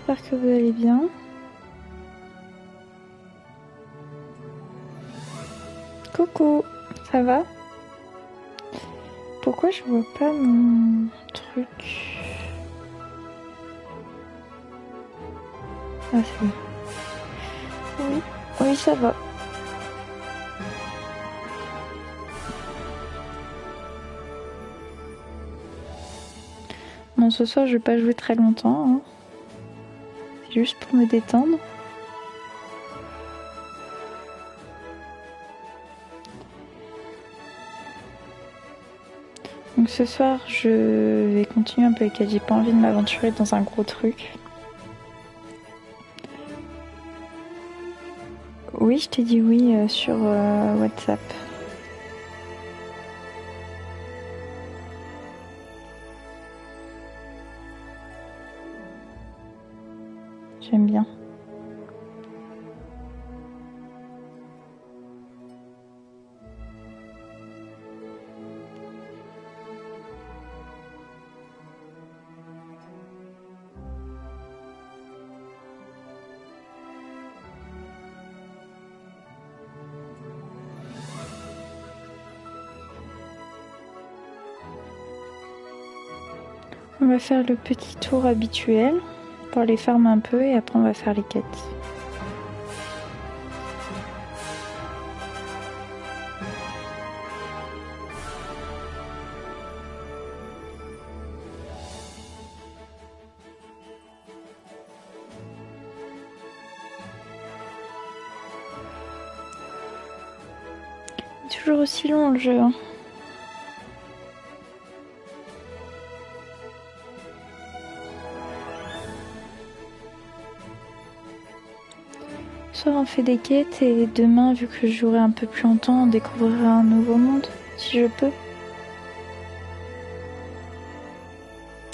j'espère que vous allez bien. Coucou, ça va? Pourquoi je vois pas mon truc? Ah, c'est bon. Oui, oui, ça va. Bon, ce soir, je vais pas jouer très longtemps, hein. C'est juste pour me détendre. Donc ce soir, je vais continuer un peu avec elle. J'ai pas envie de m'aventurer dans un gros truc. Oui, je t'ai dit oui sur WhatsApp. J'aime bien. On va faire le petit tour habituel pour les farms un peu et après on va faire les quêtes. Toujours aussi long le jeu, hein. Ce soir on fait des quêtes et demain, vu que je jouerai un peu plus longtemps, on découvrira un nouveau monde, si je peux.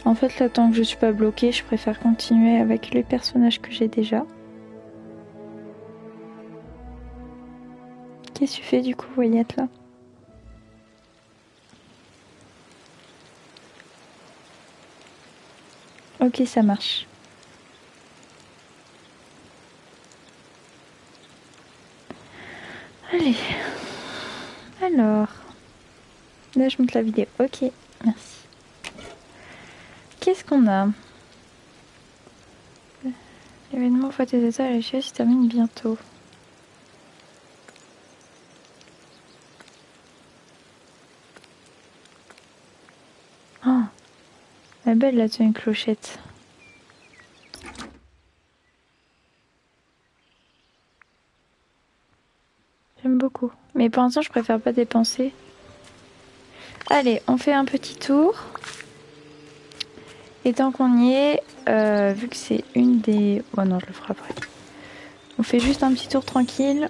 En fait, là, tant que je suis pas bloquée, je préfère continuer avec les personnages que j'ai déjà. Qu'est-ce que tu fais du coup, Wyatt, là? Ok, ça marche. Allez. Alors. Là, je monte la vidéo. Ok, merci. Qu'est-ce qu'on a? L'événement fois tes états à l'échelle se termine bientôt. Oh, elle est belle la tenue clochette. J'aime beaucoup. Mais pour l'instant, je préfère pas dépenser. Allez, on fait un petit tour. Et tant qu'on y est, vu que c'est une des... Oh non, je le ferai après. On fait juste un petit tour tranquille.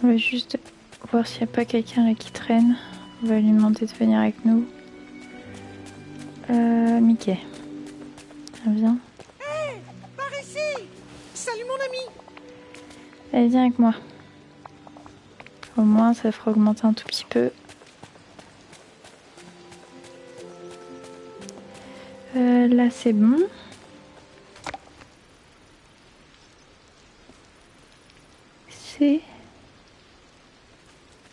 On va juste voir s'il n'y a pas quelqu'un là qui traîne. On va lui demander de venir avec nous. Mickey. Viens. Hé, par ici! Salut mon ami! Allez, viens avec moi. Au moins, ça fera augmenter un tout petit peu. Là, c'est bon.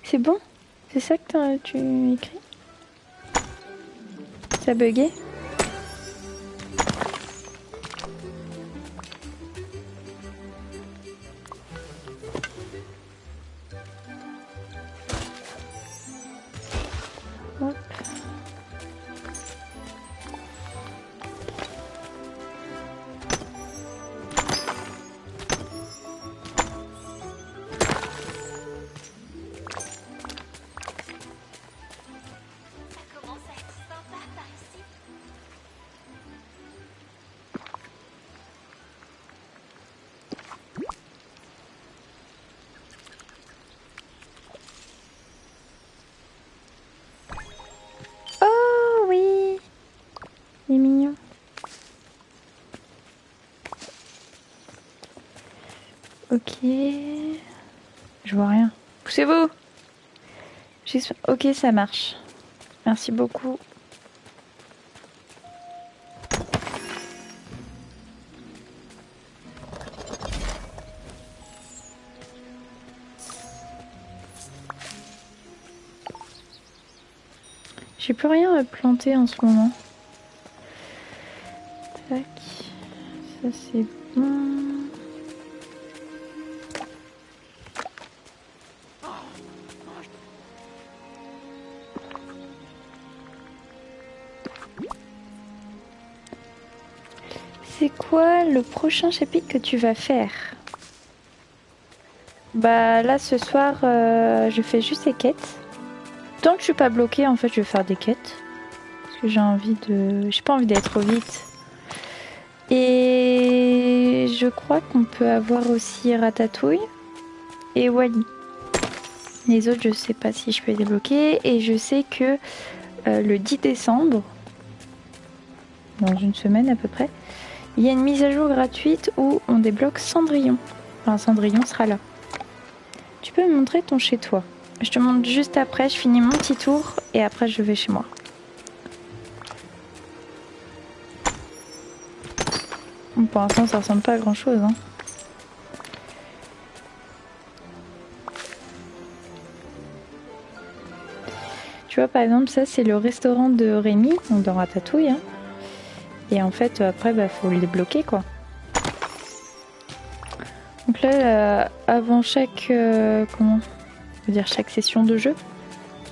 C'est bon? C'est ça que tu écris? Ça a bugué? Hop. Ça commence à être sympa par ici. Ok. Je vois rien. Poussez-vous. Ok, ça marche. Merci beaucoup. J'ai plus rien à planter en ce moment. Tac. Ça c'est bon. C'est quoi le prochain chapitre que tu vas faire? Bah là ce soir je fais juste les quêtes. Tant que je suis pas bloquée en fait je vais faire des quêtes. Parce que j'ai envie de... J'ai pas envie d'aller trop vite. Et je crois qu'on peut avoir aussi Ratatouille et Wally. Les autres je sais pas si je peux les débloquer. Et je sais que le 10 décembre, dans une semaine à peu près, il y a une mise à jour gratuite où on débloque Cendrillon. Enfin Cendrillon sera là. Tu peux me montrer ton chez toi. Je te montre juste après, je finis mon petit tour et après je vais chez moi. Bon, pour l'instant ça ressemble pas à grand chose. Hein. Tu vois par exemple ça c'est le restaurant de Rémi, donc dans Ratatouille. Hein. Et en fait après bah faut le débloquer quoi. Donc là avant chaque comment on va dire chaque session de jeu,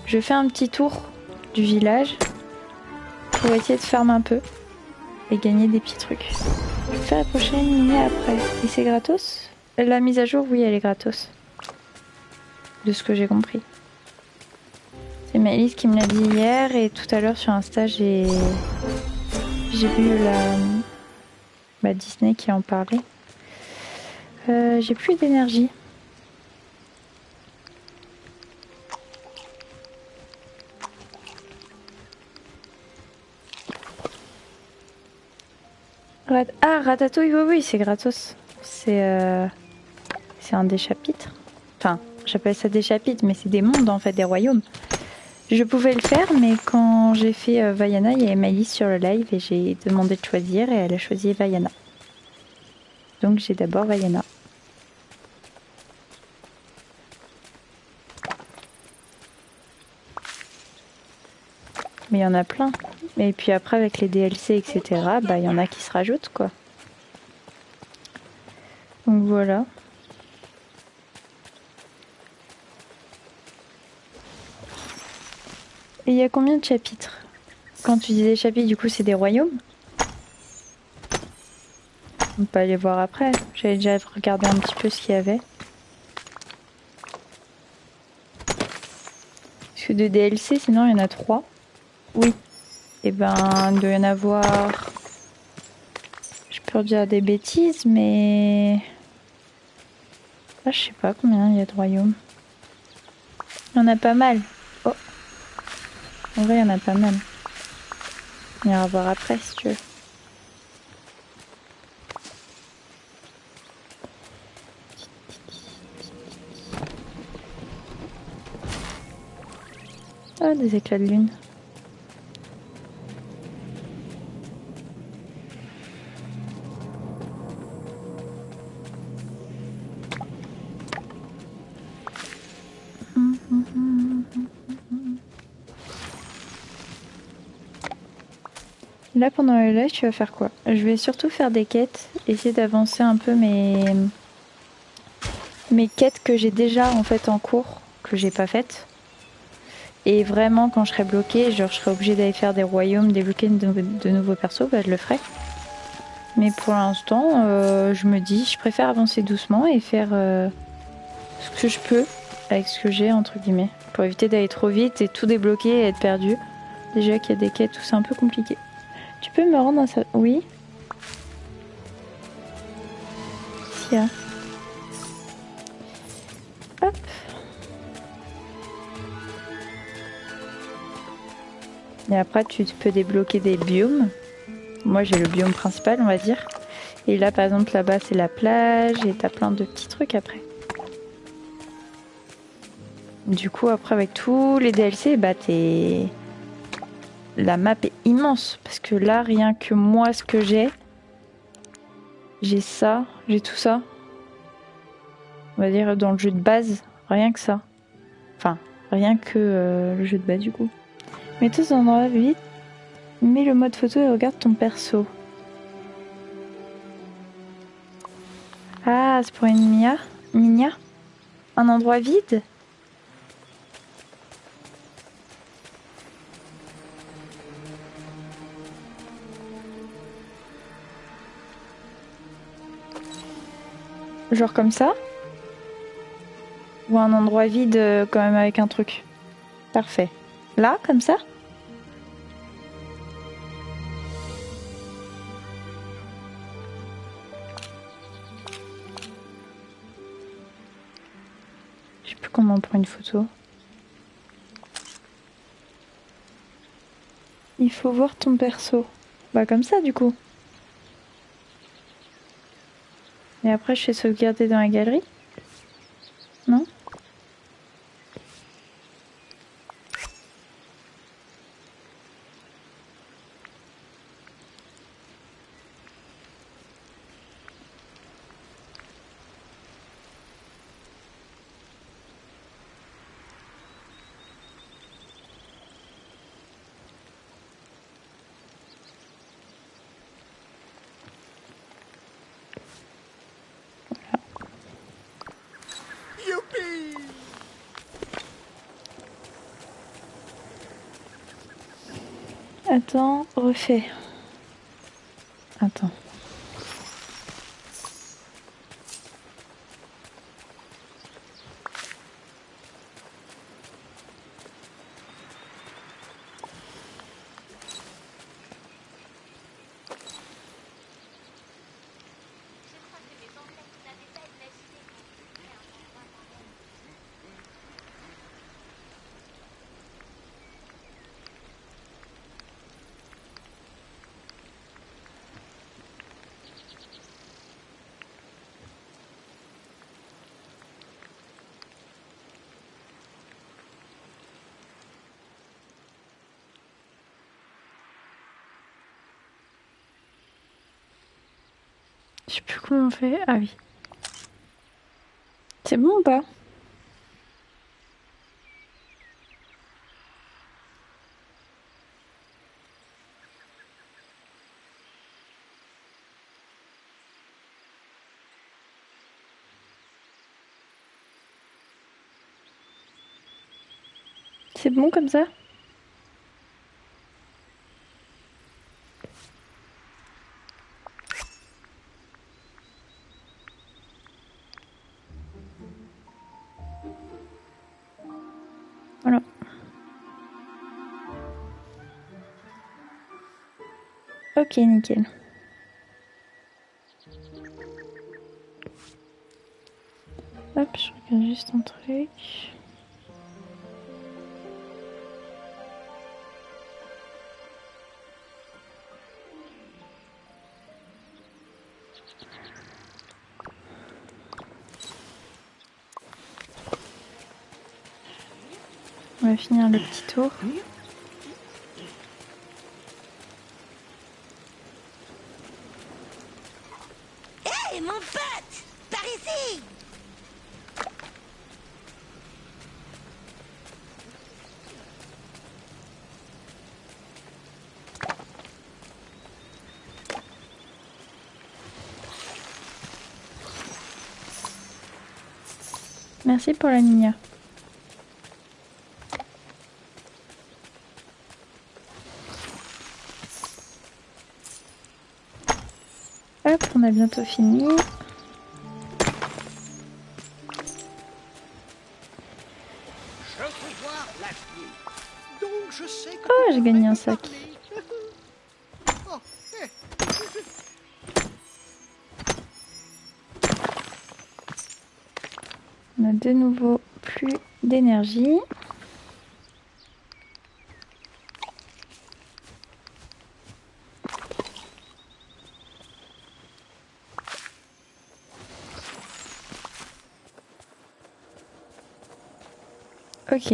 je fais un petit tour du village pour essayer de farmer un peu et gagner des petits trucs. Je vais faire la prochaine mini après. Et c'est gratos? La mise à jour, oui, elle est gratos. De ce que j'ai compris. C'est Maëlys qui me l'a dit hier et tout à l'heure sur Insta, j'ai vu la Disney qui en parlait. J'ai plus d'énergie. Ah, Ratatouille, oui, oui, c'est gratos. C'est un des chapitres. Enfin, j'appelle ça des chapitres, mais c'est des mondes en fait, des royaumes. Je pouvais le faire, mais quand j'ai fait Vaiana, il y avait Maëlys sur le live et j'ai demandé de choisir et elle a choisi Vaiana. Donc j'ai d'abord Vaiana. Mais il y en a plein. Et puis après avec les DLC, etc., bah il y en a qui se rajoutent quoi. Donc voilà. Et il y a combien de chapitres? Quand tu dis des chapitres, du coup c'est des royaumes? On peut aller voir après. J'avais déjà regardé un petit peu ce qu'il y avait. Parce que de DLC, sinon il y en a 3. Oui. Et ben, il doit y en avoir... Je peux dire des bêtises, mais... Ah, je sais pas combien il y a de royaumes. Il y en a pas mal. Oh. En vrai, il y en a pas mal. On ira voir après, si tu veux. Ah, des éclats de lune. Là, pendant le live, tu vas faire quoi? Je vais surtout faire des quêtes, essayer d'avancer un peu mes quêtes que j'ai déjà en fait en cours, que j'ai pas faites. Et vraiment, quand je serai bloquée, genre je serai obligée d'aller faire des royaumes, débloquer de nouveaux persos, bah je le ferai. Mais pour l'instant, je me dis, je préfère avancer doucement et faire ce que je peux avec ce que j'ai, entre guillemets. Pour éviter d'aller trop vite et tout débloquer et être perdu. Déjà qu'il y a des quêtes où c'est un peu compliqué. Tu peux me rendre ça? Oui. Tiens. Hop. Et après, tu peux débloquer des biomes. Moi, j'ai le biome principal, on va dire. Et là, par exemple, là-bas, c'est la plage et t'as plein de petits trucs après. Du coup, après, avec tous les DLC, bah, la map est immense. Parce que là, rien que moi, ce que j'ai ça, j'ai tout ça. On va dire dans le jeu de base, rien que ça. Enfin, rien que le jeu de base, du coup. Mets-toi dans un endroit vite, mets le mode photo et regarde ton perso. Ah, c'est pour une Minia. Un endroit vide. Genre comme ça. Ou un endroit vide quand même avec un truc. Parfait. Là, comme ça. Je sais plus comment on prend une photo. Il faut voir ton perso. Bah comme ça du coup. Et après je fais sauvegarder dans la galerie. Non? Youpi! Attends, refais. Attends. Je sais plus comment on fait. Ah oui. C'est bon ou pas? C'est bon comme ça? Voilà. Ok, nickel. Hop, je regarde juste un truc. On va finir le petit tour. Hé, mon pote! Par ici! Merci pour la minia. Hop, on a bientôt fini. Je peux voir l'avenir. Donc je sais que Oh, tu j'ai gagné devrais un me sac. parler. Oh, hé. On a de nouveau plus d'énergie. Ok.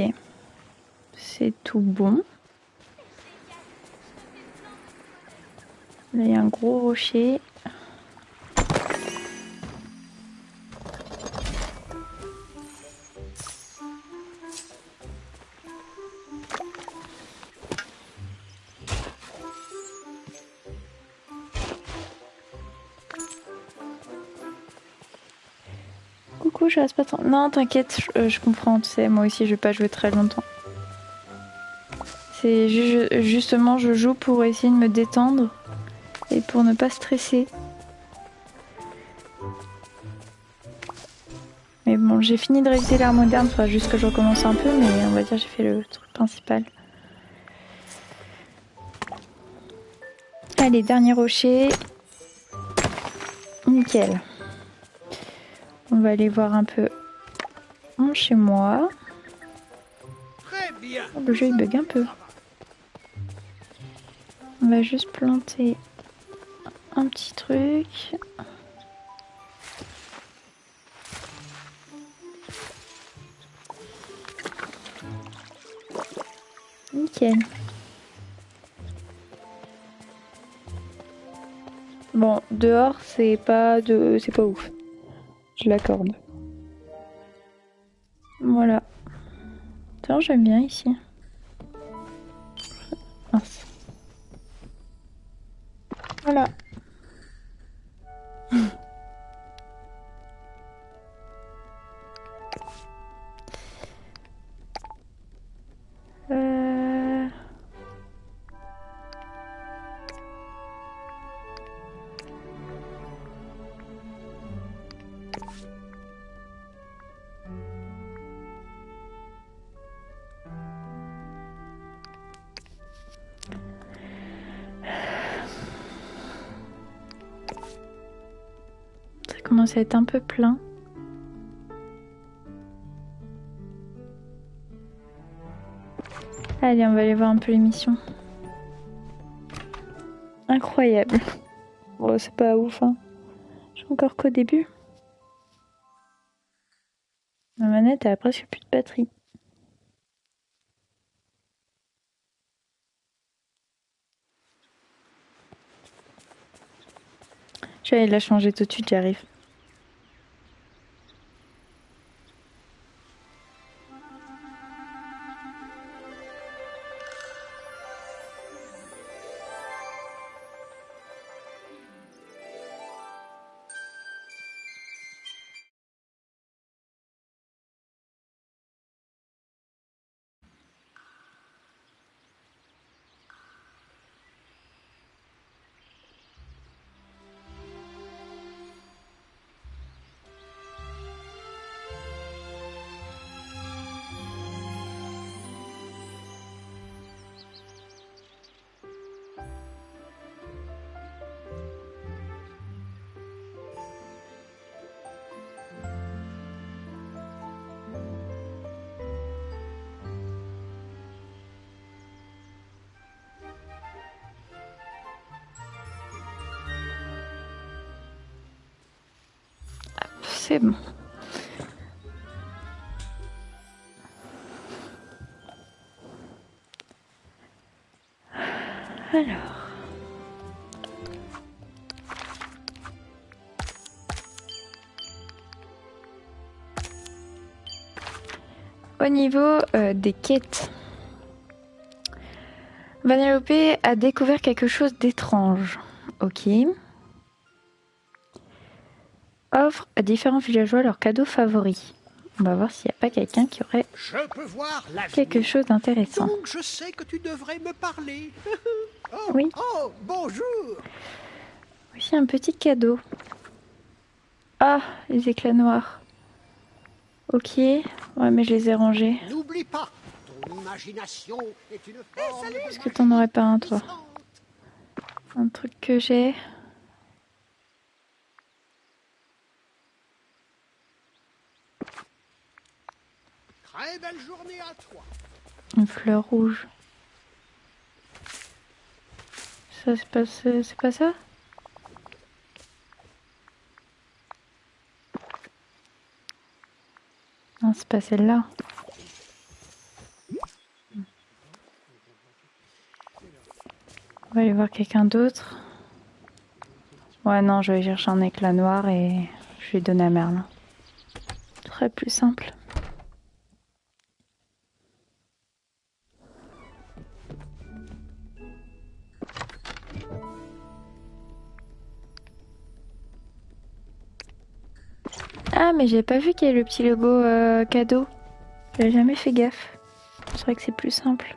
C'est tout bon. Là, il y a un gros rocher. Coucou, je reste pas tant. Non, t'inquiète, je comprends, tu sais, moi aussi je vais pas jouer très longtemps. C'est justement, je joue pour essayer de me détendre et pour ne pas stresser. Mais bon, j'ai fini de réviser l'art moderne, faudra juste que je recommence un peu, mais on va dire j'ai fait le truc principal. Allez, dernier rocher. Nickel. On va aller voir un peu chez moi. Très bien. Le jeu il bug un peu. On va juste planter un petit truc. Nickel. Bon, dehors c'est pas ouf. Je l'accorde. Voilà. Tiens, j'aime bien ici. Mince. Voilà. Euh... Ça commence à être un peu plein. Allez, on va aller voir un peu l'émission. Incroyable. Bon, c'est pas ouf, hein. Je suis encore qu'au début. Ma manette a presque plus de batterie. Je vais aller la changer tout de suite, j'arrive. C'est bon. Alors. Au niveau des quêtes, Vanellope a découvert quelque chose d'étrange. Ok. Offre à différents villageois leurs cadeaux favoris. On va voir s'il n'y a pas quelqu'un qui aurait Je peux voir l'avenir. quelque chose d'intéressant. Donc je sais que tu devrais me parler. Oh, Oui. oh, bonjour. Aussi un petit cadeau. Ah, les éclats noirs. Ok. Ouais, mais je les ai rangés. N'oublie pas, ton imagination est une forme. Est-ce que t'en aurais pas un, toi? Un truc que j'ai. Très belle journée à toi. Une fleur rouge. Ça, c'est pas ça? Non, c'est pas celle-là. va aller voir quelqu'un d'autre. Ouais, non, je vais chercher un éclat noir et je vais donner à Merlin. Ce serait plus simple. Ah, mais j'ai pas vu qu'il y a le petit logo cadeau. J'ai jamais fait gaffe. C'est vrai que c'est plus simple.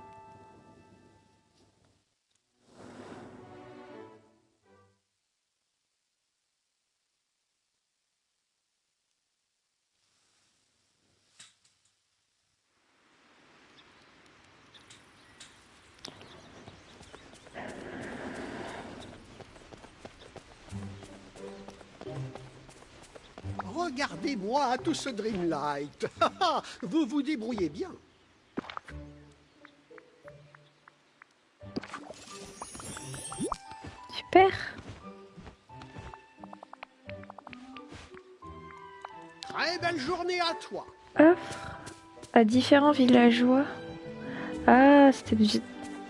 Regardez-moi tout ce Dreamlight. Vous vous débrouillez bien. Super. Très belle journée à toi. Offre à différents villageois. Ah, c'était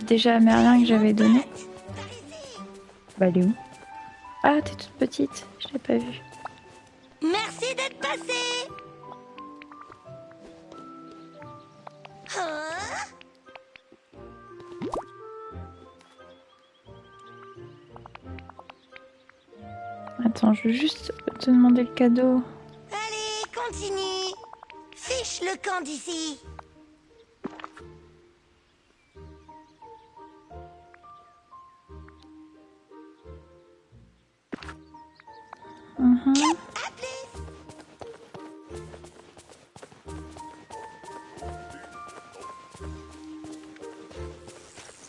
déjà à Merlin que j'avais donné. Bah, elle est où? Ah, t'es toute petite. Je l'ai pas vue. Merci d'être passé. Hein? Attends, je veux juste te demander le cadeau. Allez, continue. Fiche le camp d'ici. Mhm. À plus.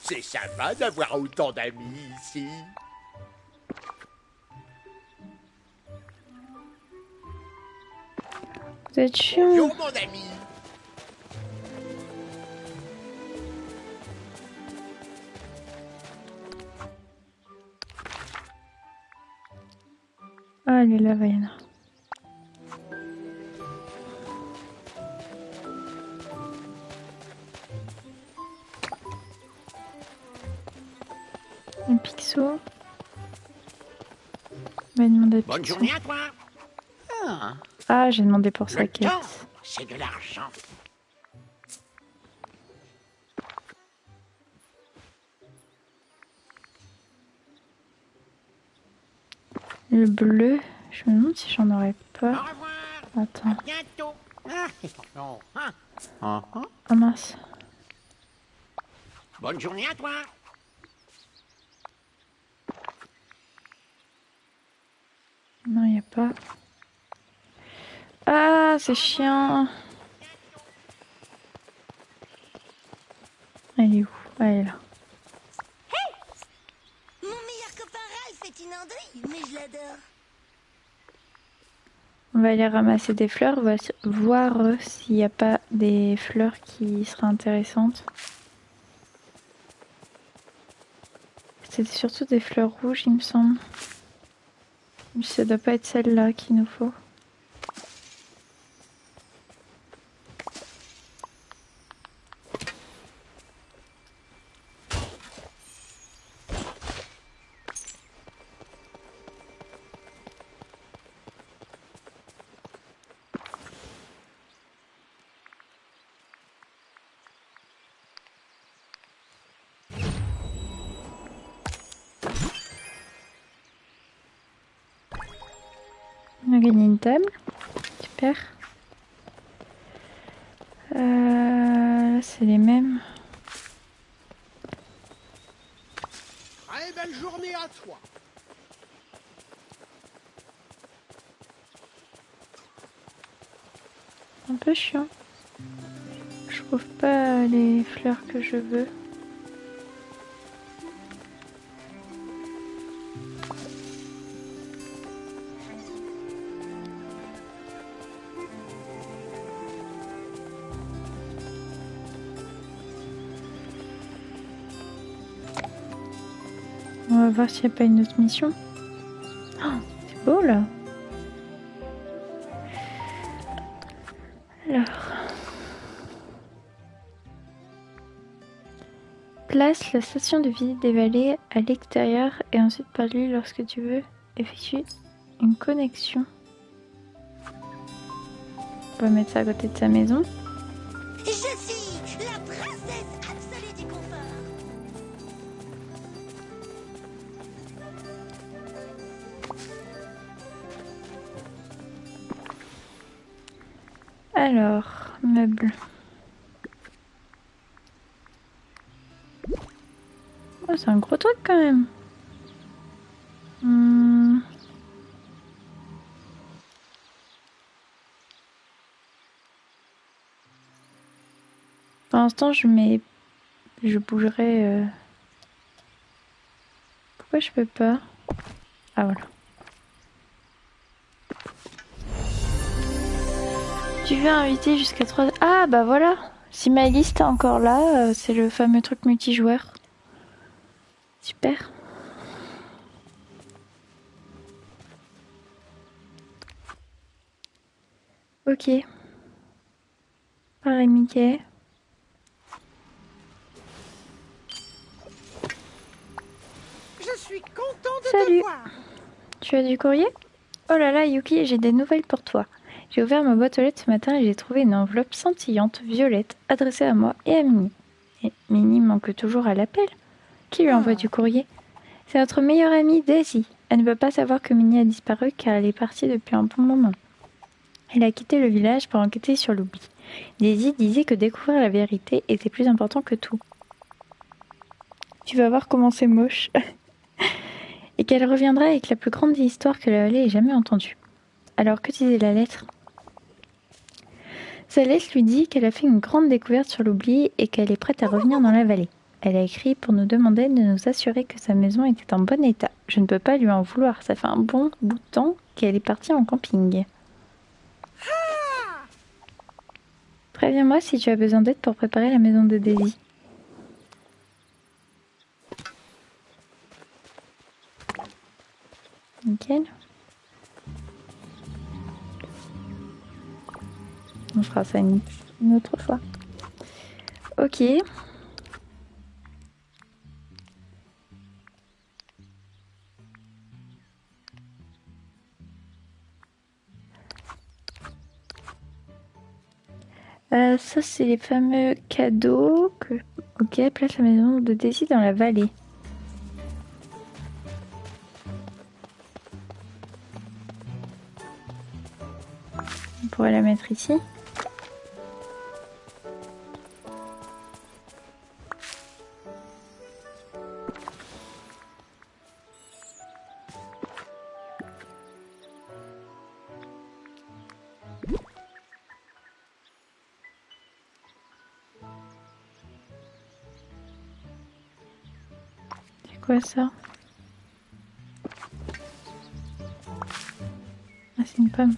C'est sympa d'avoir autant d'amis ici. Vous êtes chiant. Bonjour mon ami. Ah, elle est là, Vaiana. Un Picsou. On va demander à Bonne Picsou. journée à toi. Ah, Ah, j'ai demandé pour sa le quête. temps, c'est de l'argent. Le bleu, je me demande si j'en aurais Au pas. revoir. Attends. À bientôt. Ah, non. Ah mince. Bonne journée à toi. Non, il n'y a pas. Ah, c'est chiant. Elle est où? Ah, elle est là. Mon meilleur copain Ralph est une andouille, mais je l'adore. On va aller ramasser des fleurs, voir s'il n'y a pas des fleurs qui seraient intéressantes. C'était surtout des fleurs rouges, il me semble. Mais ça doit pas être celle-là qu'il nous faut. On a gagné une table. Super. Là, c'est les mêmes. Très belle journée à toi. Un peu chiant. Je trouve pas les fleurs que je veux. On va voir s'il n'y a pas une autre mission. Oh, c'est beau là. Alors. Place la station de visite des vallées à l'extérieur et ensuite par lui lorsque tu veux effectuer une connexion. On va mettre ça à côté de sa maison. Je suis la princesse absolue du confort. Alors, meubles. Oh, c'est un gros truc quand même. Pour l'instant, je bougerai. Pourquoi je peux pas? Ah voilà. Tu veux inviter jusqu'à 3... Ah bah voilà. Si ma liste est encore là, c'est le fameux truc multijoueur. Super. Ok. Pareil, Mickey. Je suis content de Salut. te voir. Tu as du courrier? Oh là là, Yuki, j'ai des nouvelles pour toi. J'ai ouvert ma boîte aux lettres ce matin et j'ai trouvé une enveloppe scintillante, violette, adressée à moi et à Minnie. Et Minnie manque toujours à l'appel. Qui lui envoie du courrier? C'est notre meilleure amie, Daisy. Elle ne veut pas savoir que Minnie a disparu car elle est partie depuis un bon moment. Elle a quitté le village pour enquêter sur l'oubli. Daisy disait que découvrir la vérité était plus important que tout. Tu vas voir comment c'est moche. Et qu'elle reviendra avec la plus grande histoire que la vallée ait jamais entendue. Alors que disait la lettre? Sa lettre lui dit qu'elle a fait une grande découverte sur l'oubli et qu'elle est prête à revenir dans la vallée. Elle a écrit pour nous demander de nous assurer que sa maison était en bon état. Je ne peux pas lui en vouloir, ça fait un bon bout de temps qu'elle est partie en camping. Préviens-moi si tu as besoin d'aide pour préparer la maison de Daisy. Nickel. On fera ça une autre fois. Ok. Ça, c'est les fameux cadeaux que... Ok, place la maison de Daisy dans la vallée. On pourrait la mettre ici. C'est quoi ça? Ah, c'est une pomme.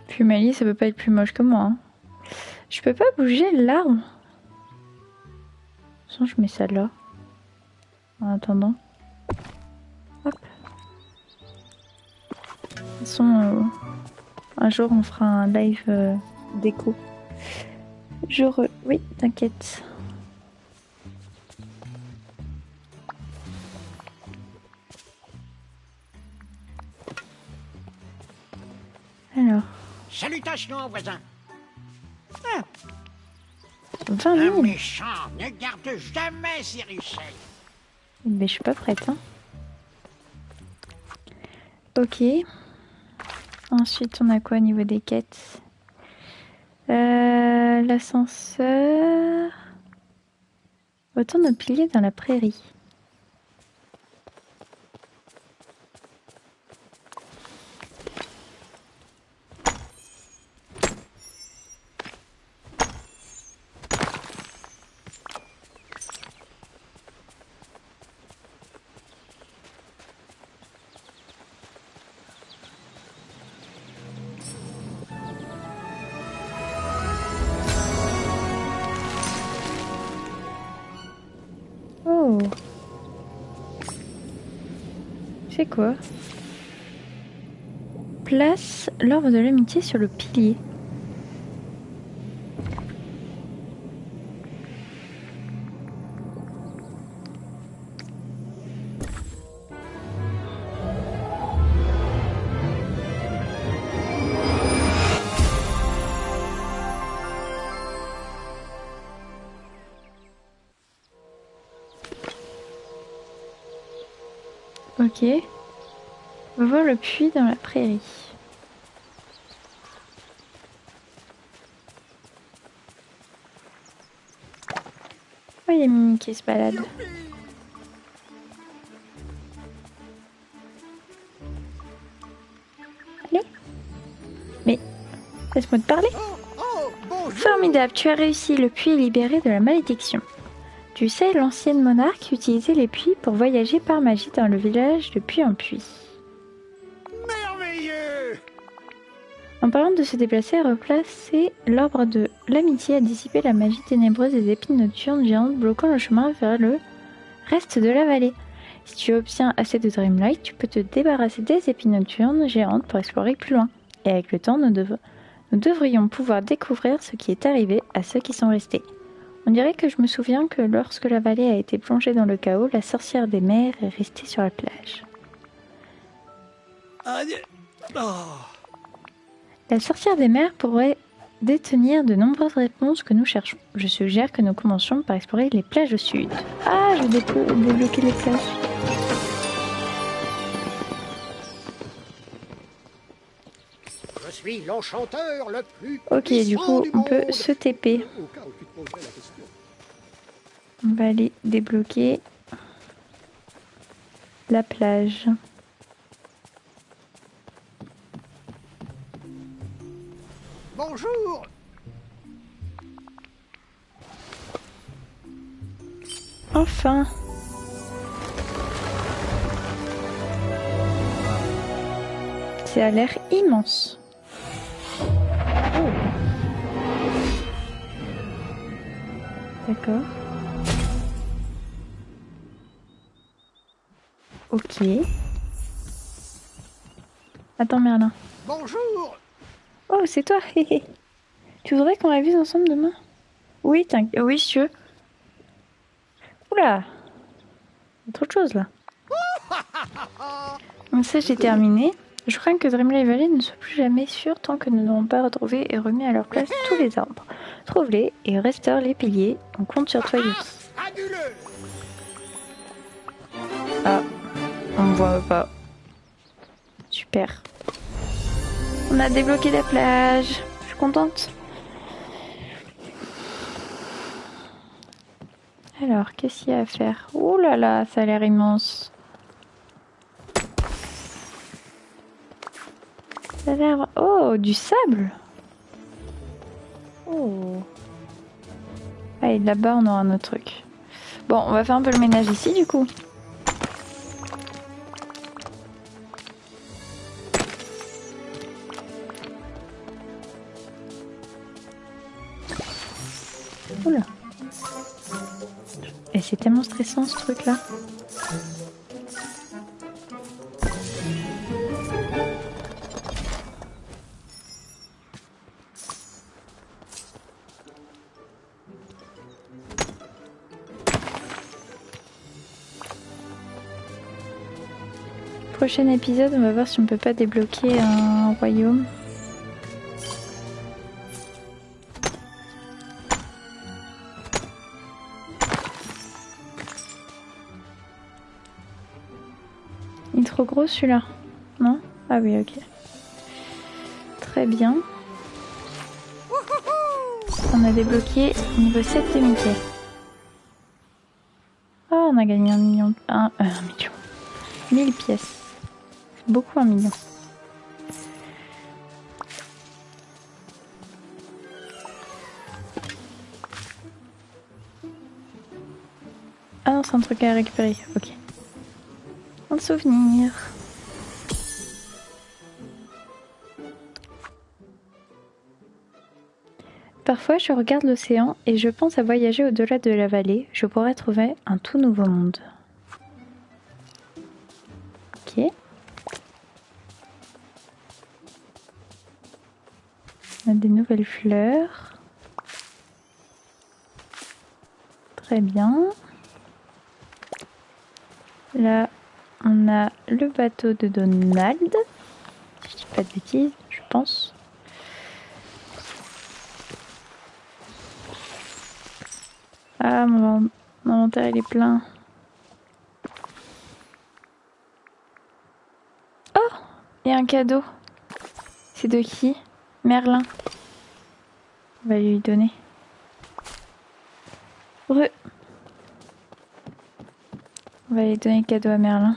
Puis Mali, ça peut pas être plus moche que moi. Hein. Je peux pas bouger l'arbre. Sinon, je mets ça là. En attendant. Hop. De toute façon, un jour, on fera un live déco. Oui, t'inquiète. Alors. Salutations, voisin. 20 Un 000. méchant ne garde jamais ses richesses. Mais je suis pas prête. Hein. Ok. Ensuite, on a quoi au niveau des quêtes? L'ascenseur. Retourne au pilier dans la prairie. Oh. C'est quoi? place l'ordre de l'amitié sur le pilier. Ok. On va voir le puits dans la prairie. Oh, il y a Mimi qui se balade. Allez. Mais, laisse-moi te parler. Formidable, tu as réussi. Le puits est libéré de la malédiction. Tu sais, l'ancienne monarque utilisait les puits pour voyager par magie dans le village de puits en puits. Merveilleux! En parlant de se déplacer et replacer, l'arbre de l'amitié a dissipé la magie ténébreuse des épines nocturnes géantes bloquant le chemin vers le reste de la vallée. Si tu obtiens assez de Dreamlight, tu peux te débarrasser des épines nocturnes géantes pour explorer plus loin. Et avec le temps, nous devrions pouvoir découvrir ce qui est arrivé à ceux qui sont restés. On dirait que je me souviens que lorsque la vallée a été plongée dans le chaos, la sorcière des mers est restée sur la plage. La sorcière des mers pourrait détenir de nombreuses réponses que nous cherchons. Je suggère que nous commencions par explorer les plages au sud. Ah, je vais débloquer les plages. Je suis l'enchanteur le plus Ok, du puissant coup, du on peut monde. se TP. Au cas où tu te poserais la question. On va aller débloquer la plage. Bonjour! Enfin! Ça a l'air immense. D'accord. Ok. Attends, Merlin. Bonjour! Oh, c'est toi. Tu voudrais qu'on révise ensemble demain? Oui, t'inquiète. Oui, si tu veux. Oula! Il y a trop de choses là. Donc ça, j'ai terminé. Je crains que Dreamlight Valley ne soit plus jamais sûre tant que nous n'aurons pas retrouvé et remis à leur place tous les arbres. Trouve-les et restaure les piliers. On compte sur toi, Yuki. Fabuleux! Ah, on me voit pas. Super. On a débloqué la plage. Je suis contente. Alors, qu'est-ce qu'il y a à faire? Ouh là là, ça a l'air immense. Ça a l'air... Oh, du sable. Oh. Ah, et là-bas, on aura un autre truc. Bon, on va faire un peu le ménage ici, du coup. Oula. Et c'est tellement stressant, ce truc-là. Prochain épisode, on va voir si on peut pas débloquer un royaume. Il est trop gros celui-là, non? Ah oui, ok. Très bien. On a débloqué niveau 7 de Mickey. Ah, on a gagné 1 million. 1 million. 1000 pièces. C'est beaucoup 1 million. Ah non, c'est un truc à récupérer. Ok. Un souvenir. Parfois, je regarde l'océan et je pense à voyager au-delà de la vallée. Je pourrais trouver un tout nouveau monde. Ok. On a des nouvelles fleurs. Très bien. Là, on a le bateau de Donald. Si je dis pas de bêtises, je pense. Ah, mon inventaire il est plein. Oh, il y a un cadeau. C'est de qui? Merlin. On va lui donner. On va lui donner le cadeau à Merlin.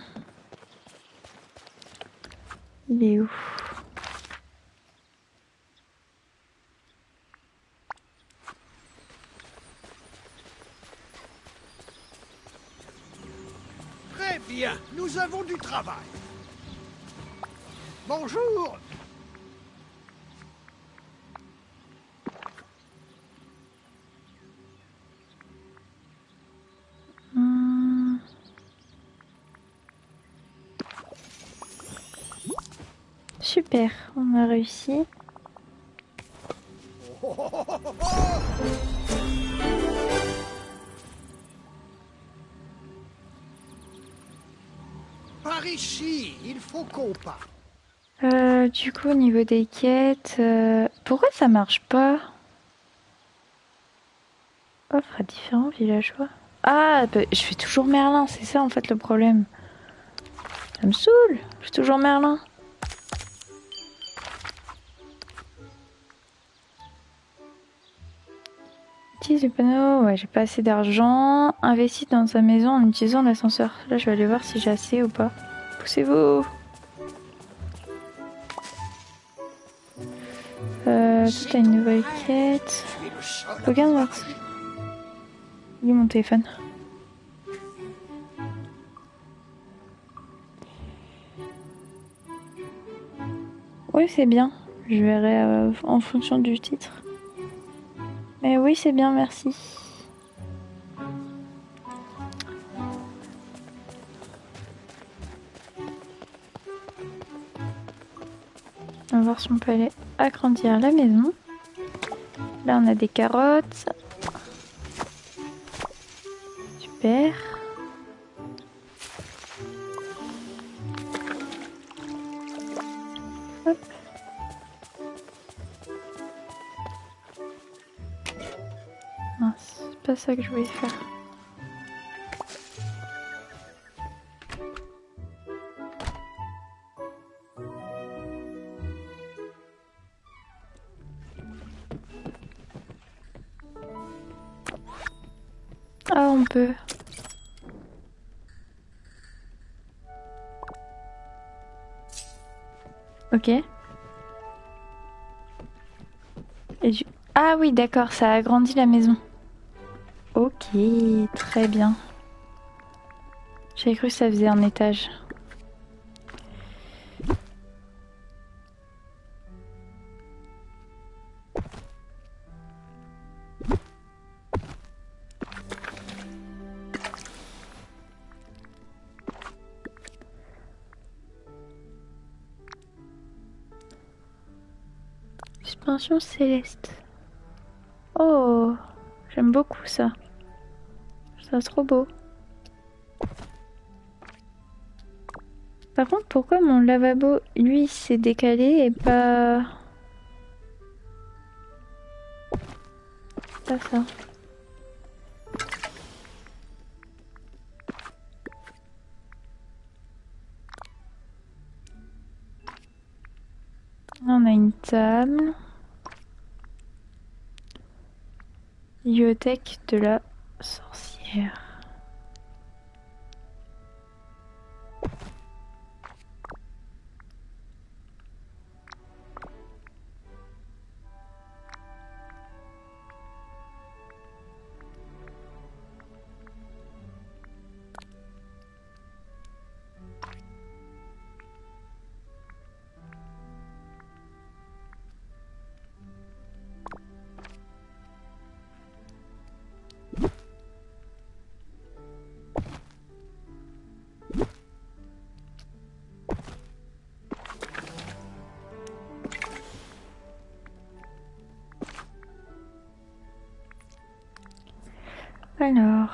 Il est où? Très bien, nous avons du travail. Bonjour. Super, on a réussi. Par ici, il faut qu'on parte. Du coup, au niveau des quêtes, pourquoi ça marche pas? Offre à différents villageois. Ah, bah, je fais toujours Merlin, c'est ça en fait le problème. Ça me saoule, je fais toujours Merlin. Utilise le panneau, ouais, j'ai pas assez d'argent. Investis dans sa maison en utilisant l'ascenseur. Là, je vais aller voir si j'ai assez ou pas. Poussez-vous! Tout a une nouvelle quête. Regarde voir. Il est mon téléphone. Oui, c'est bien. Je verrai en fonction du titre. Mais oui, c'est bien, merci. On va voir si on peut aller agrandir la maison. Là, on a des carottes. Super. Hop. Mince, c'est pas ça que je voulais faire. Ah, on peut. Ok. Ah oui, d'accord, ça a agrandi la maison. Ok, très bien. J'avais cru que ça faisait un étage. Suspension céleste. Oh, j'aime beaucoup ça. Ça trop beau. Par contre, pourquoi mon lavabo, lui, s'est décalé et pas... Pas ça. Là, on a une table. Bibliothèque de la sorcière. Alors,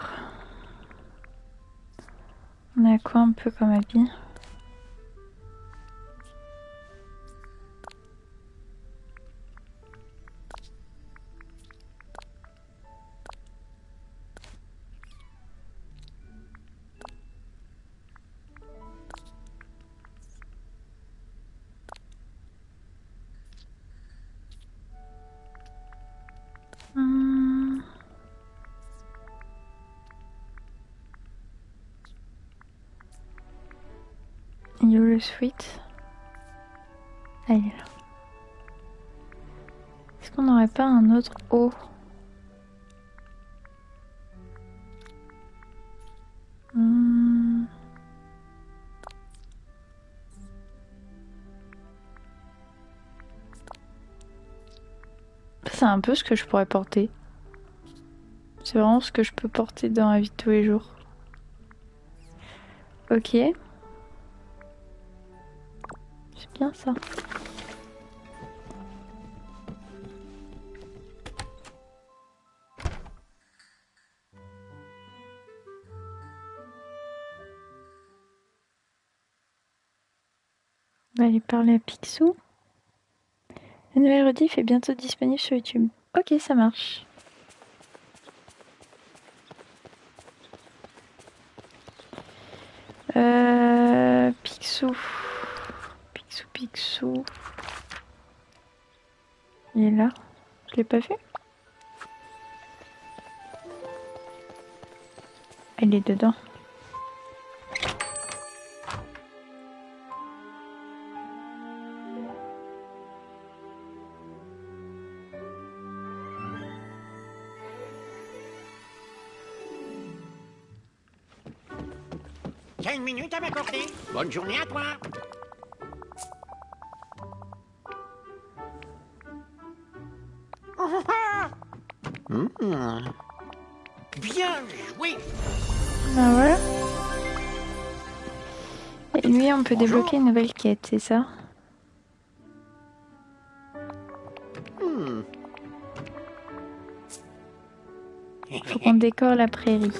on a quoi un peu comme habit? Yolo Sweet. Ah, il est là. Est-ce qu'on n'aurait pas un autre haut? C'est un peu ce que je pourrais porter. C'est vraiment ce que je peux porter dans la vie de tous les jours. Ok. C'est bien ça. On va aller parler à Picsou. La nouvelle rediff est bientôt disponible sur YouTube. Ok, ça marche. Picsou. Picsou. Il est là. Je l'ai pas vu. Il est dedans. T'as une minute à m'accorder? Bonne journée à toi. Bien joué. Ah voilà. Et lui, on peut débloquer une nouvelle quête, c'est ça? Faut qu'on décore la prairie.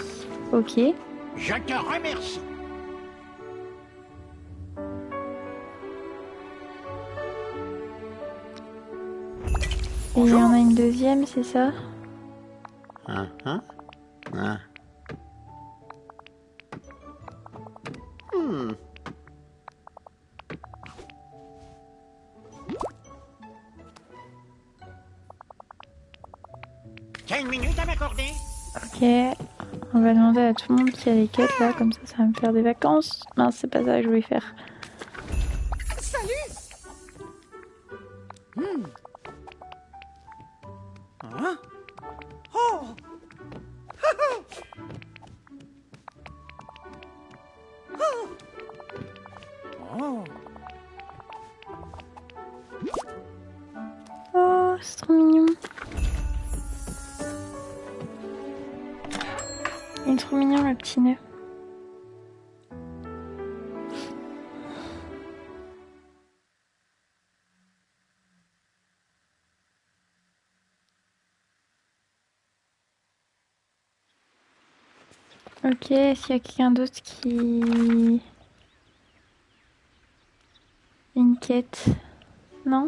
Ok. Je te remercie. Et il y en a une deuxième, c'est ça? T'as une minute à m'accorder? Ok. On va demander à tout le monde qui a les quêtes là, comme ça va me faire des vacances. Non, c'est pas ça que je voulais faire. Salut. Hein? Oh. Oh. Oh, c'est trop mignon. Il est trop mignon le petit nœud. Ok, est-ce qu'il y a quelqu'un d'autre qui... Une quête? Non?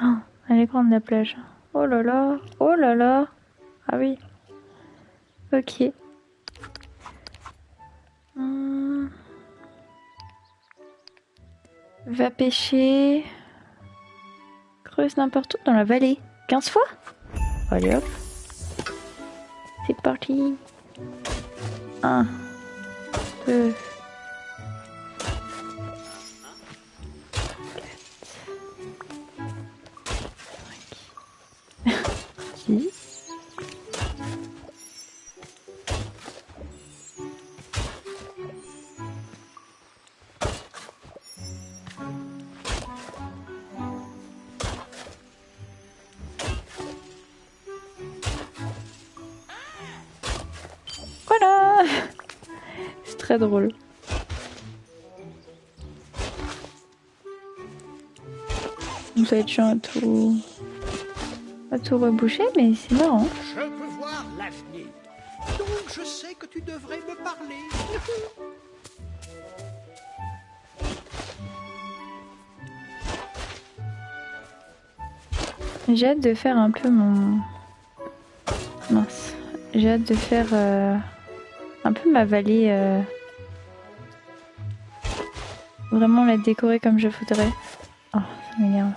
Oh, elle est grande la plage. Oh là là, oh là là. Ah oui. Ok. Va pêcher. Creuse n'importe où dans la vallée. 15 fois? Allez hop. C'est parti. 1, 2, 6. Voilà. C'est très drôle. Ça va être chiant à tout reboucher, mais c'est marrant. Je peux voir l'avenir. que tu devrais me parler. J'ai hâte de faire un peu mon... Mince. J'ai hâte de faire un peu ma vallée. Vraiment la décorer comme je voudrais. Oh, ça m'énerve.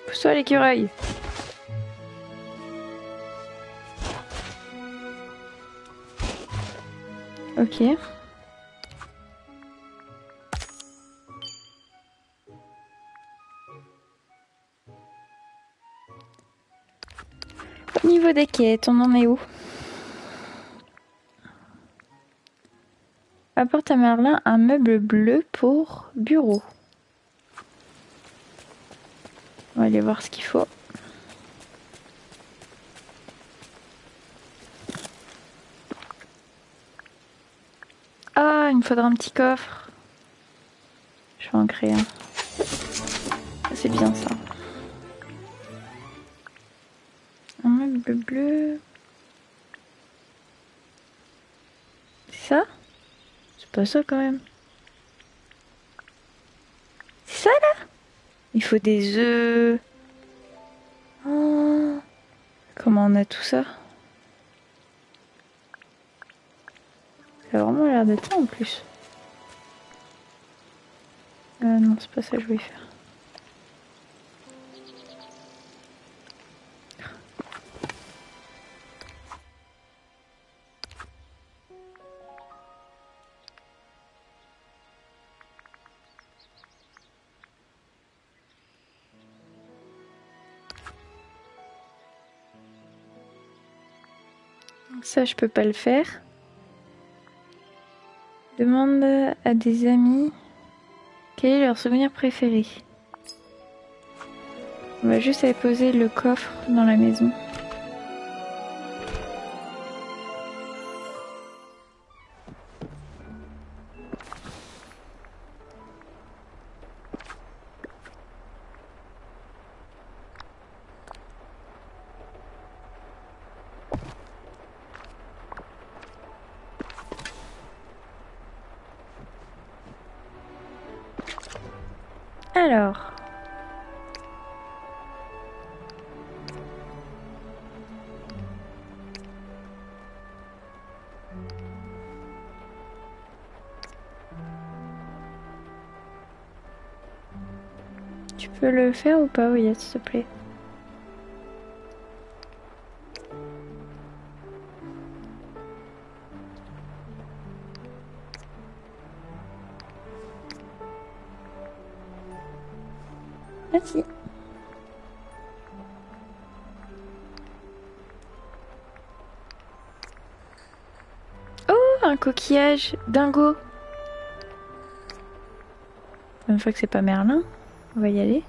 Pousse-toi l'écureuil. Ok. Au niveau des quêtes, on en est où? Apporte à Merlin un meuble bleu pour bureau. On va aller voir ce qu'il faut. Ah, il me faudra un petit coffre. Je vais en créer un. C'est bien ça. Un meuble bleu. C'est ça? C'est pas ça quand même. C'est ça là? Il faut des œufs. Oh. Comment on a tout ça? Ça a vraiment l'air d'être ça en plus. Non, c'est pas ça que je voulais faire. Ça, je peux pas le faire. Demande à des amis quel est leur souvenir préféré. On va juste aller poser le coffre dans la maison. Alors. Tu peux le faire ou pas, oui, s'il te plaît? Merci. Oh, un coquillage dingo. Une fois que c'est pas Merlin, on va y aller.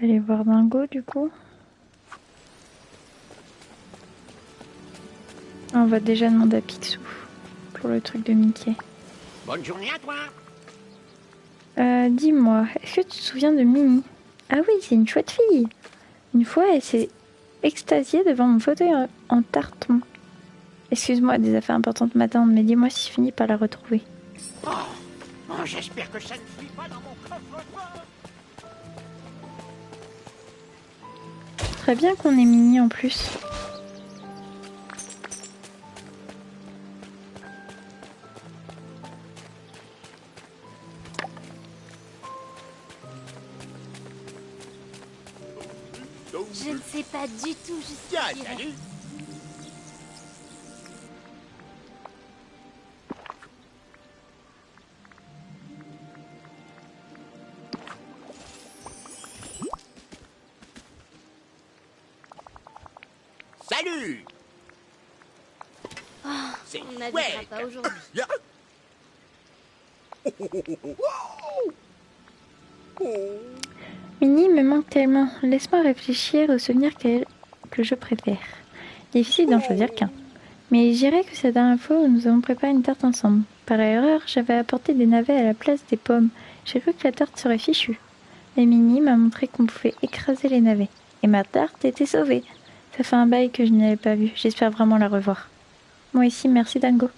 On va aller voir Dingo du coup. On va déjà demander à Picsou pour le truc de Mickey. Bonne journée à toi. Dis-moi, est-ce que tu te souviens de Mimi? Ah oui, c'est une chouette fille. Une fois, elle s'est extasiée devant mon fauteuil en tartan. Excuse-moi des affaires importantes m'attendent, mais dis-moi si je finis par la retrouver. Oh, j'espère que ça ne fuit pas dans mon coffre-fort. Très bien qu'on ait Mimi en plus. Je ne sais pas du tout jusqu'où Tiens, j'irai. salut. Salut. C'est On n'habitera ouais. pas aujourd'hui. Minnie me manque tellement. Laisse-moi réfléchir aux souvenirs que je préfère. Difficile d'en choisir qu'un. Mais je dirais que c'est la dernière fois où nous avons préparé une tarte ensemble. Par erreur, j'avais apporté des navets à la place des pommes. J'ai cru que la tarte serait fichue. Mais Minnie m'a montré qu'on pouvait écraser les navets. Et ma tarte était sauvée. Ça fait un bail que je ne l'avais pas vue. J'espère vraiment la revoir. Moi aussi, merci Dango.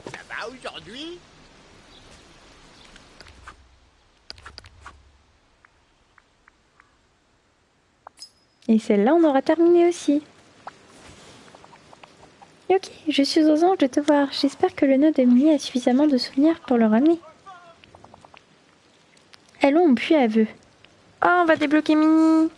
Ça va aujourd'hui? Et celle-là, on aura terminé aussi. Ok, je suis aux anges de te voir. J'espère que le nœud de Minnie a suffisamment de souvenirs pour le ramener. Allons au puits à vœux. Oh, on va débloquer Minnie.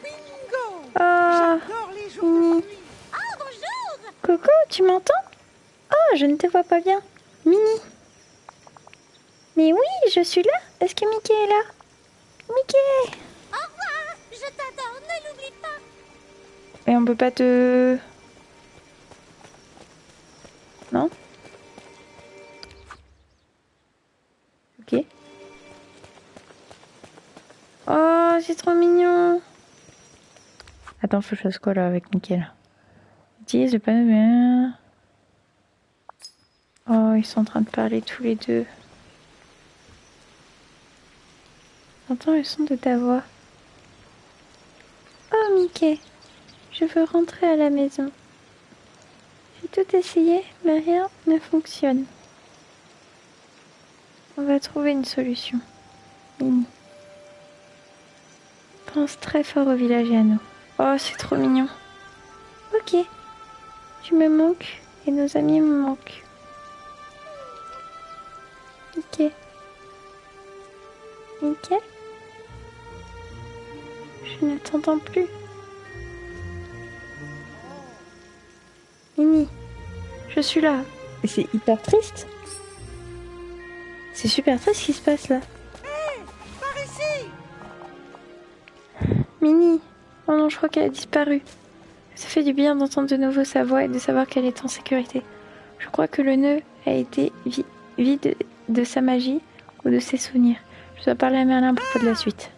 Bingo! Oh, J'adore les jours Minnie. de pluie. Oh, bonjour. Coco, tu m'entends? Oh, je ne te vois pas bien. Minnie. Mais oui, je suis là. Est-ce que Mickey est là? Mickey! Au revoir. Je t'adore, ne l'oublie pas. Mais on peut pas te... Non? Ok. Oh, c'est trop mignon. Attends, faut que je fasse quoi là avec Mickey là? Utilise le panneau de... Oh, ils sont en train de parler tous les deux. J'entends le son de ta voix. Oh Mickey, je veux rentrer à la maison. J'ai tout essayé, mais rien ne fonctionne. On va trouver une solution. Minnie. Pense très fort au village et à nous. Oh, c'est trop mignon. Ok. Tu me manques et nos amis me manquent. Ok. Mickey? Je ne t'entends plus. Minnie, je suis là. Et c'est hyper triste. C'est super triste ce qui se passe là. Par ici! Minnie. Oh non, je crois qu'elle a disparu. Ça fait du bien d'entendre de nouveau sa voix et de savoir qu'elle est en sécurité. Je crois que le nœud a été vide de sa magie ou de ses souvenirs. Je dois parler à Merlin à propos de la suite.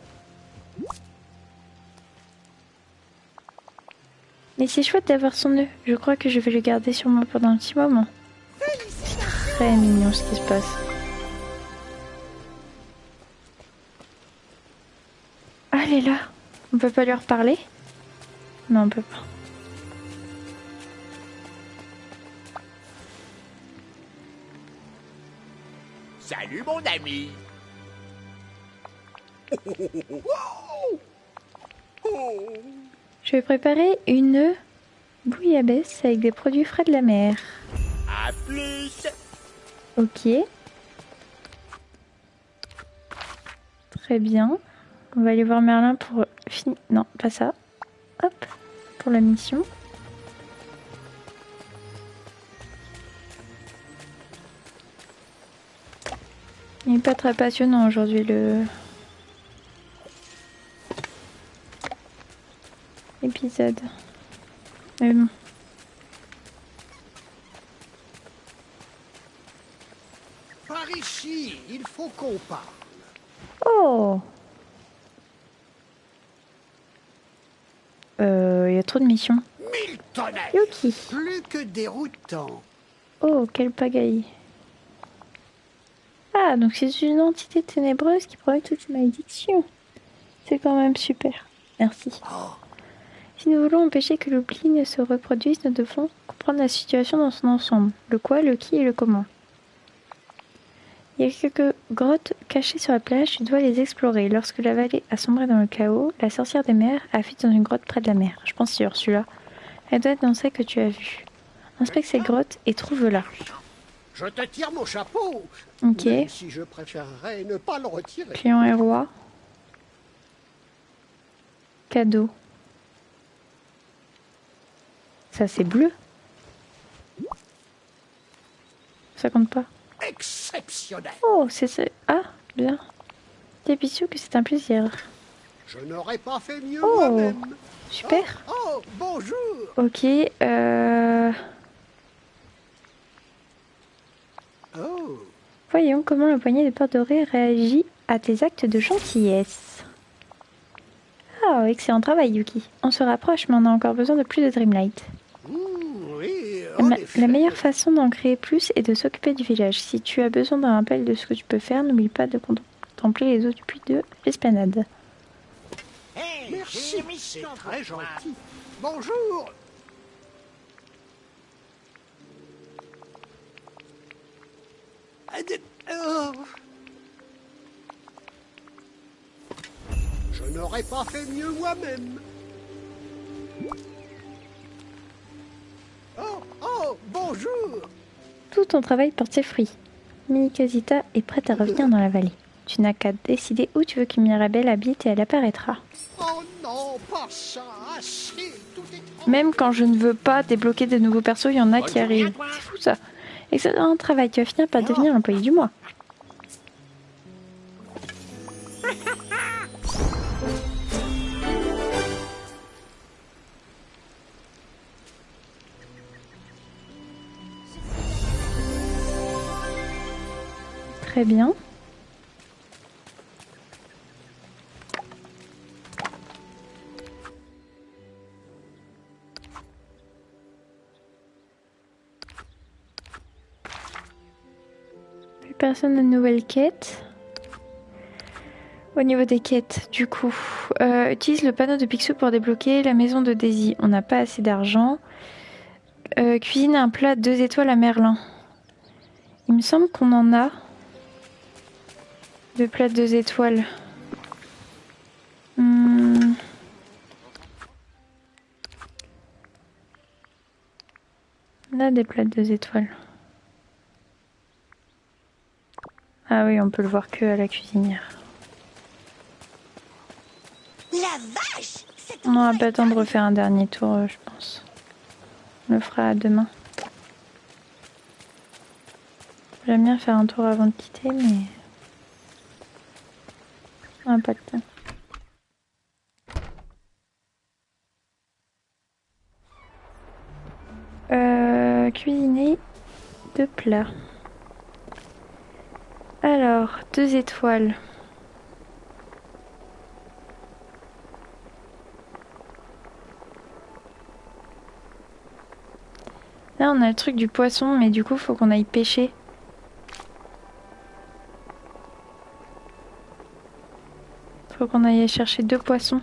Mais c'est chouette d'avoir son nœud. Je crois que je vais le garder sur moi pendant un petit moment. C'est très mignon ce qui se passe. Ah, elle est là. On peut pas lui reparler? Non, on peut pas. Salut mon ami! Je vais préparer une bouillabaisse avec des produits frais de la mer. À plus! Ok. Très bien. On va aller voir Merlin pour finir. Non, pas ça. Hop. Pour la mission. Il n'est pas très passionnant aujourd'hui l'épisode. Mais bon. Par ici, il faut qu'on parle. Oh. Il y a trop de missions. Miltonnet! Yuki. Plus que déroutant. Oh, quelle pagaille. Ah, donc c'est une entité ténébreuse qui provoque toute une malédiction. C'est quand même super. Merci. Si nous voulons empêcher que l'oubli ne se reproduise, nous devons comprendre la situation dans son ensemble. Le quoi, le qui et le comment. Il y a quelques grottes cachées sur la plage, tu dois les explorer. Lorsque la vallée a sombré dans le chaos, la sorcière des mers a fui dans une grotte près de la mer. Je pense que c'est Ursula. Elle doit être dans celle que tu as vue. Inspecte ces grottes et trouve-la. Je te tire mon chapeau. Ok. Même si je préférerais ne pas le retirer. Client et roi. Cadeau. Ça c'est bleu. Ça compte pas. Exceptionnel. Oh, c'est ça. Ah, bien. Dis Picsou que c'est un plaisir. Je n'aurais pas fait mieux Oh, moi-même. super. Oh, bonjour. Ok, Oh, voyons comment le poignet de porte dorée réagit à tes actes de gentillesse. Ah, excellent travail, Yuki. On se rapproche, mais on a encore besoin de plus de Dreamlight. oui, en effet. La meilleure façon d'en créer plus est de s'occuper du village. Si tu as besoin d'un rappel de ce que tu peux faire, n'oublie pas de contempler les eaux du puits de l'Esplanade. Hey, Merci, j'ai une c'est mission très pour toi. gentil. Bonjour. Oh. Je n'aurais pas fait mieux moi-même. Oh, bonjour. Tout ton travail porte ses fruits. Minikazita est prête à revenir dans la vallée. Tu n'as qu'à décider où tu veux que Mirabelle habite et elle apparaîtra. Oh non, pas ça, assez, tout est trop... Même quand je ne veux pas débloquer de nouveaux persos, il y en a qui Bonne journée arrivent. à toi. C'est fou ça. Excellent travail, tu vas finir par devenir l'employé du mois. Très bien. Plus personne de nouvelles quêtes. Au niveau des quêtes, du coup, utilise le panneau de Picsou pour débloquer la maison de Daisy. On n'a pas assez d'argent. Cuisine un plat 2 étoiles à Merlin. Il me semble qu'on en a. De plats 2 étoiles. On a des plats 2 étoiles. Ah oui, on peut le voir que à la cuisinière. La vache! On n'aura pas le temps de refaire un dernier tour, je pense. On le fera demain. J'aime bien faire un tour avant de quitter, mais... on n'a pas le temps. Cuisiner 2 plats. Alors, 2 étoiles. Là, on a le truc du poisson, mais du coup, faut qu'on aille pêcher. Faut qu'on aille chercher 2 poissons.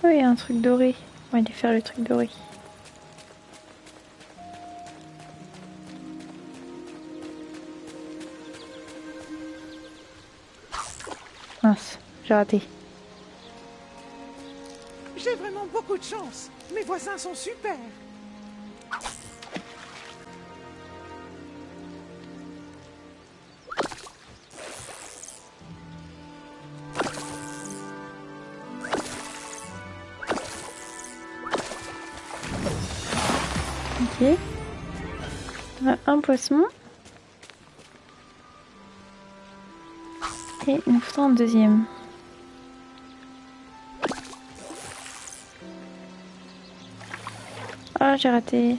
Oh, il y a un truc doré. On va aller faire le truc doré. Mince, j'ai raté. J'ai vraiment beaucoup de chance. Mes voisins sont super. Ok. On a un poisson. Et il nous faudra un deuxième. Ah, j'ai raté.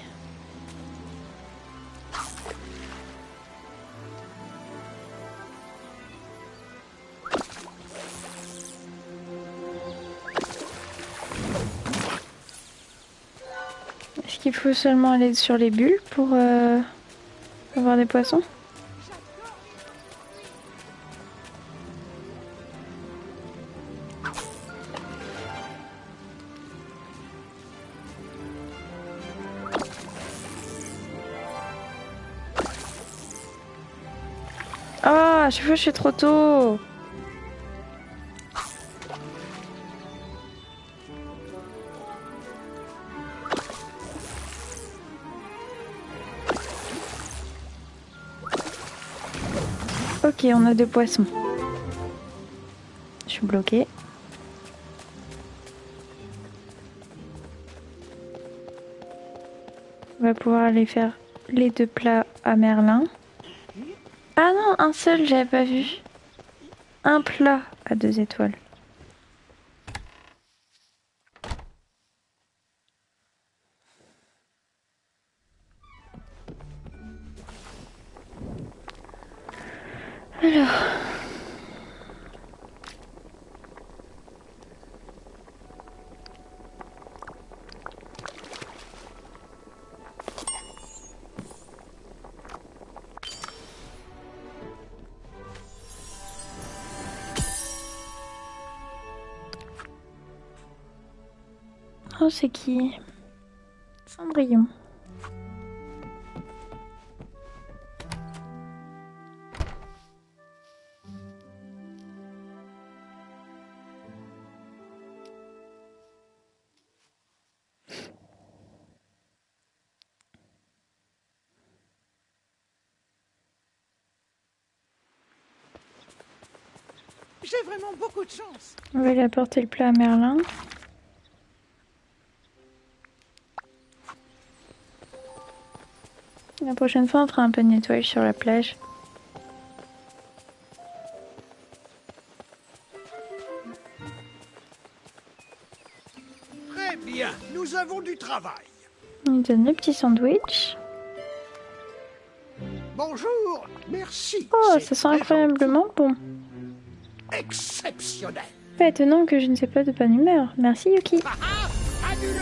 Est-ce qu'il faut seulement aller sur les bulles pour avoir des poissons? à chaque fois je suis trop tôt. Ok, on a 2 poissons. Je suis bloquée. On va pouvoir aller faire les 2 plats à Merlin. Ah non, un seul, j'avais pas vu. Un plat à 2 étoiles. Alors. Oh, c'est qui? Cendrillon. J'ai vraiment beaucoup de chance. On va lui apporter le plat à Merlin. La prochaine fois, on fera un peu de nettoyage sur la plage. Très bien, nous avons du travail. On lui donne le petit sandwich. Bonjour, merci. Oh, c'est ça sent très incroyablement bon. gentil. Exceptionnel. Pas étonnant que je ne sais pas de bonne humeur. Merci Yuki. Ah ah, annulé.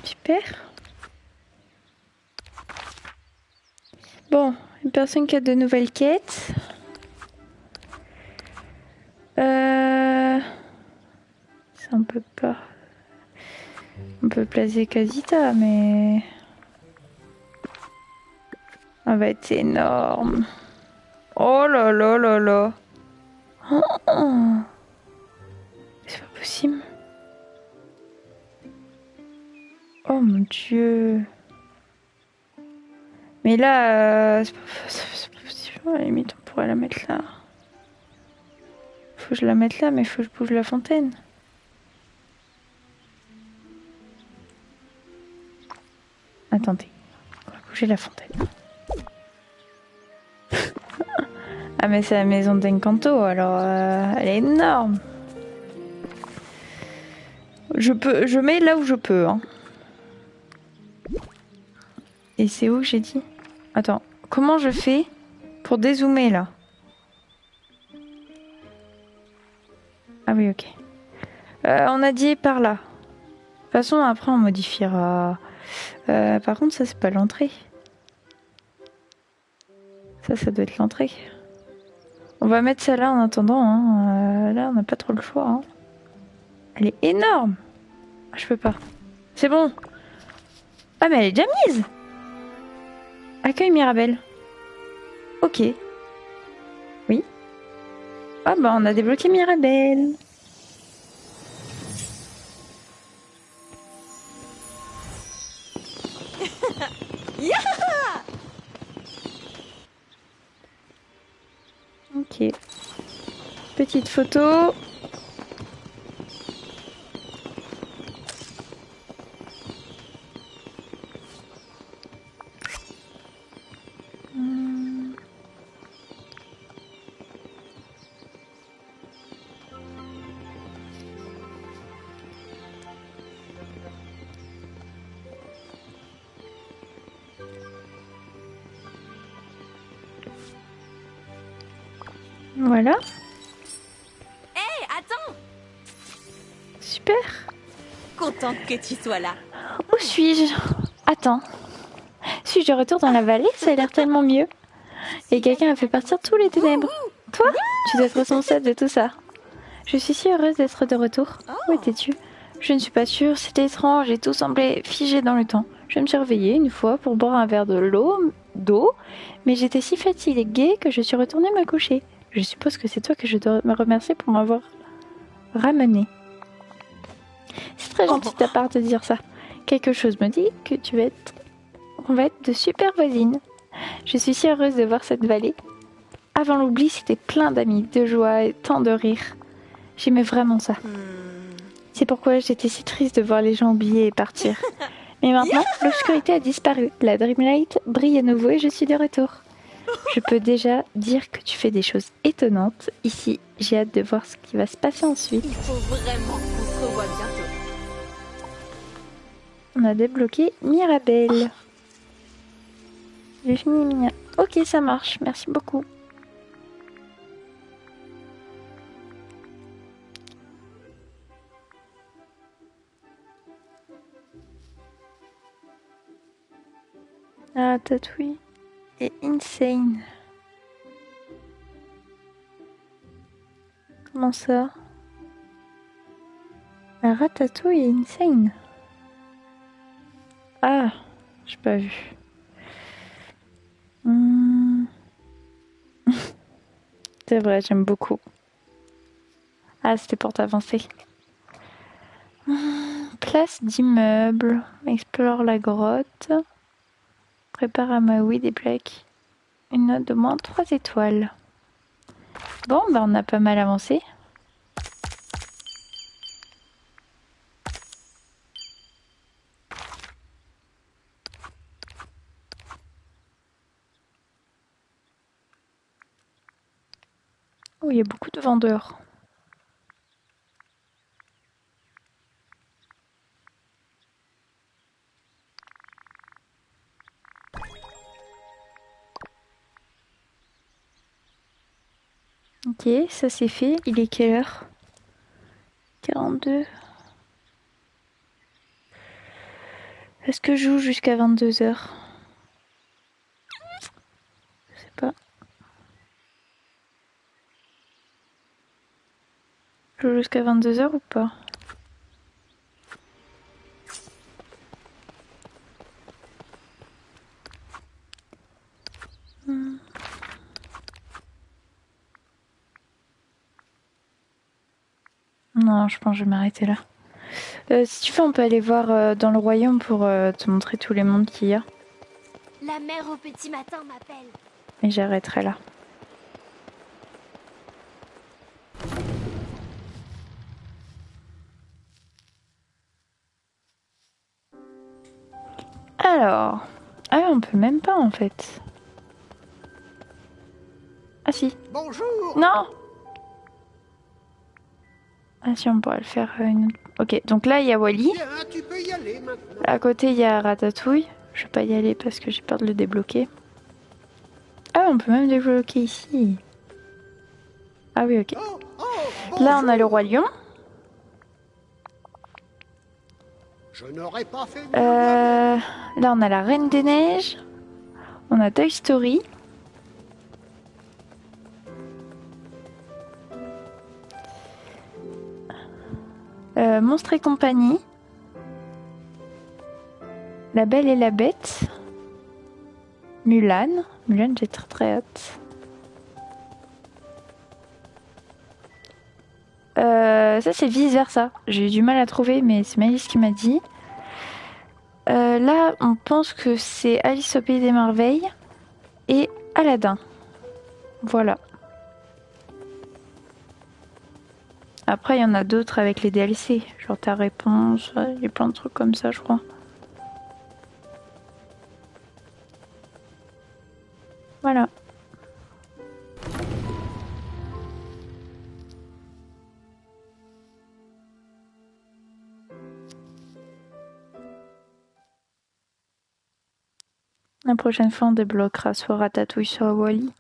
Super. Bon, une personne qui a de nouvelles quêtes. Ça on peut pas. On peut placer Kazita, mais... Elle va être énorme. Oh là là là là. Oh, oh. C'est pas possible. Oh mon dieu. Mais là, c'est pas possible. À la limite, on pourrait la mettre là. Faut que je la mette là, mais faut que je bouge la fontaine. Attendez. On va bouger la fontaine. Ah mais c'est la maison d'Encanto, alors elle est énorme. Je mets là où je peux. Hein. Et c'est où que j'ai dit? Attends, comment je fais pour dézoomer là? Ah oui, ok. On a dit par là. De toute façon, après on modifiera. Par contre, ça c'est pas l'entrée. Ça doit être l'entrée. On va mettre ça là en attendant. Hein. Là, on n'a pas trop le choix. Hein. Elle est énorme. Ah, je peux pas. C'est bon. Ah, mais elle est déjà mise. Accueil Mirabelle. Ok. Oui. Ah bah on a débloqué Mirabelle. Ok. Petite photo. Voilà. Hé, attends! Super. Contente que tu sois là. Où suis-je? Attends. Suis-je de retour dans la vallée? Ça a l'air tellement mieux. Et quelqu'un a fait partir tous les ténèbres. Toi? Tu dois être responsable de tout ça. Je suis si heureuse d'être de retour. Où étais-tu? Je ne suis pas sûre, c'était étrange et tout semblait figé dans le temps. Je me suis réveillée une fois pour boire un verre de l'eau, d'eau, mais j'étais si fatiguée que je suis retournée me coucher. Je suppose que c'est toi que je dois me remercier pour m'avoir ramenée. C'est très gentil de ta part de dire ça. Quelque chose me dit que on va être de super voisines. Je suis si heureuse de voir cette vallée. Avant l'oubli, c'était plein d'amis, de joie et tant de rires. J'aimais vraiment ça. C'est pourquoi j'étais si triste de voir les gens oublier et partir. Mais maintenant, l'obscurité a disparu. La Dreamlight brille à nouveau et je suis de retour. Je peux déjà dire que tu fais des choses étonnantes. Ici, j'ai hâte de voir ce qui va se passer ensuite. Il faut vraiment qu'on se revoie bientôt. On a débloqué Mirabelle. J'ai fini Mia. Ok, ça marche. Merci beaucoup. Ah, Tatooine est insane. Comment ça? La Ratatouille est insane. Ah, j'ai pas vu. C'est vrai, j'aime beaucoup. Ah, c'était pour t'avancer. Place d'immeuble. Explore la grotte. Prépare à Maui des plaques. Une note de moins 3 étoiles. Bon, bah on a pas mal avancé. Oh, il y a beaucoup de vendeurs. Ok, ça c'est fait. Il est quelle heure? 42. Est-ce que je joue jusqu'à 22h? Je sais pas. Je joue jusqu'à 22h ou pas? Non, je pense que je vais m'arrêter là. Si tu veux, on peut aller voir dans le royaume pour te montrer tous les mondes qu'il y a. La mère au petit matin m'appelle. Et j'arrêterai là. Alors... Ah oui, on peut même pas en fait. Ah si. Bonjour. Non. Ah si, on pourrait le faire une... Ok, donc là il y a Wally. Bien, tu peux y aller maintenant. À côté il y a Ratatouille. Je vais pas y aller parce que j'ai peur de le débloquer. Ah, on peut même débloquer ici. Ah oui, ok. Oh, oh, Là on a le bonjour. roi lion. Je n'aurais pas fait mieux. Là on a la Reine des Neiges. On a Toy Story. Monstres et compagnie. La Belle et la Bête. Mulan. Mulan, j'ai très très hâte. Ça c'est vice versa. J'ai eu du mal à trouver, mais c'est Maëlys qui m'a dit. Là, on pense que c'est Alice au Pays des Merveilles et Aladdin. Voilà. Après, il y en a d'autres avec les DLC. Genre ta réponse, il y a plein de trucs comme ça, je crois. Voilà. La prochaine fois, on débloquera soit Ratatouille, soit Wally.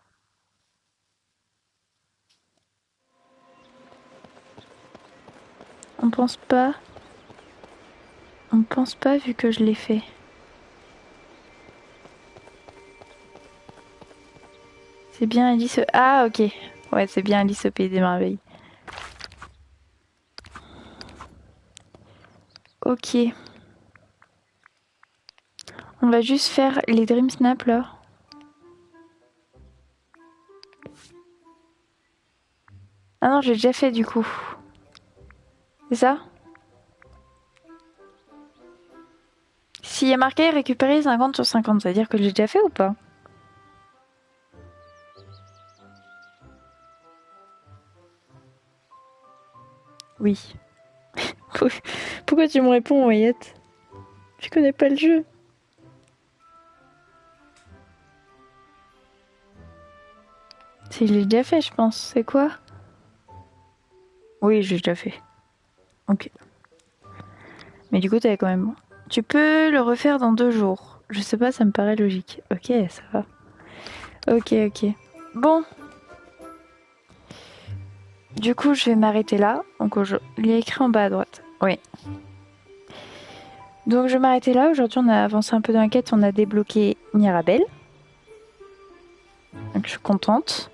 On pense pas. On pense pas vu que je l'ai fait. C'est bien Alice. Ah, ok. Ouais, c'est bien Alice au Pays des Merveilles. Ok. On va juste faire les Dream Snap là. non, j'ai déjà fait du coup. C'est ça? S'il y a marqué récupérer 50 sur 50, ça veut dire que j'ai déjà fait ou pas? Oui. Pourquoi tu me réponds, Wyatt? Je connais pas le jeu. Si, je l'ai déjà fait, je pense. C'est quoi? Oui, j'ai déjà fait. Ok. Mais du coup, t'avais quand même... Tu peux le refaire dans 2 jours. Je sais pas, ça me paraît logique. Ok, ça va. Ok. Bon. Du coup, je vais m'arrêter là. Donc, il est écrit en bas à droite. Oui. Donc, je vais m'arrêter là. Aujourd'hui, on a avancé un peu dans la quête. On a débloqué Mirabelle. Donc, je suis contente.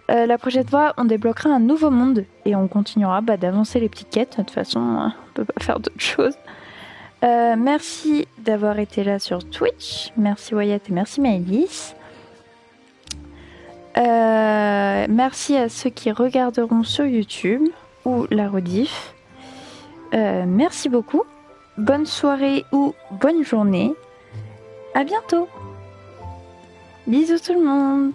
La prochaine fois, on débloquera un nouveau monde. Et on continuera d'avancer les petites quêtes. De toute façon, on peut pas faire d'autre chose. Merci d'avoir été là sur Twitch. Merci Wyatt et merci Maëlys. Merci à ceux qui regarderont sur YouTube ou la rediff. Merci beaucoup. Bonne soirée ou bonne journée. À bientôt. Bisous tout le monde.